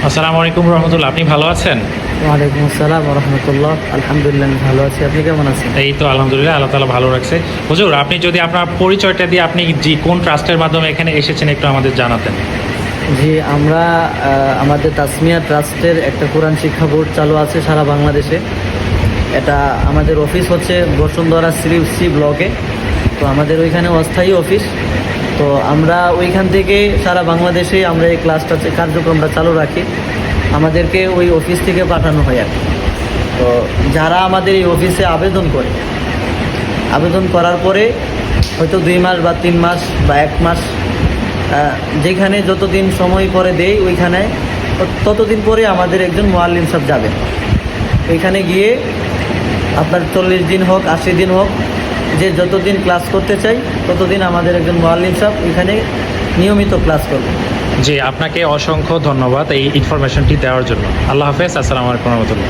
আসসালামু আলাইকুম রহমতুল্লাহ, আপনি ভালো আছেন? ওয়ালাইকুম আসসালাম রহমতুল্লাহ। আলহামদুলিল্লাহ, আমি ভালো আছি। আপনি কেমন আছেন? এই তো আলহামদুলিল্লাহ, আল্লাহ তাআলা ভালো রাখছে। হুজুর, আপনি যদি আপনার পরিচয়টা দিয়ে আপনি কোন ট্রাস্টের মাধ্যমে এখানে এসেছেন একটু আমাদের জানাতেন। জি, আমরা আমাদের তাসমিয়া ট্রাস্টের একটা কোরআন শিক্ষা বোর্ড চালু আছে সারা বাংলাদেশে। এটা আমাদের অফিস হচ্ছে বসুন্ধরা সি ব্লকে। তো আমাদের ওইখানে অস্থায়ী অফিস। তো আমরা ওইখান থেকে সারা বাংলাদেশে আমরা এই কার্যক্রমটা চালু রাখি। আমাদেরকে ওই অফিস থেকে পাঠানো হয় আর কি। তো যারা আমাদের এই অফিসে আবেদন করার পরে হয়তো 2 মাস বা 3 মাস বা 1 মাস, যেখানে যতদিন সময় পরে দেই ওইখানে ততদিন পরে আমাদের একজন মুআল্লিম সাহেব যাবেন। ওইখানে গিয়ে আপনার 40 দিন হোক 80 দিন হোক, যে যতদিন ক্লাস করতে চাই ততদিন আমাদের একজন মুআল্লিম সাহেব ওইখানে নিয়মিত ক্লাস করবে। জি, আপনাকে অসংখ্য ধন্যবাদ এই ইনফরমেশনটি দেওয়ার জন্য। আল্লাহ হাফেজ। আসসালামু আলাইকুম রহমতুল্লাহ।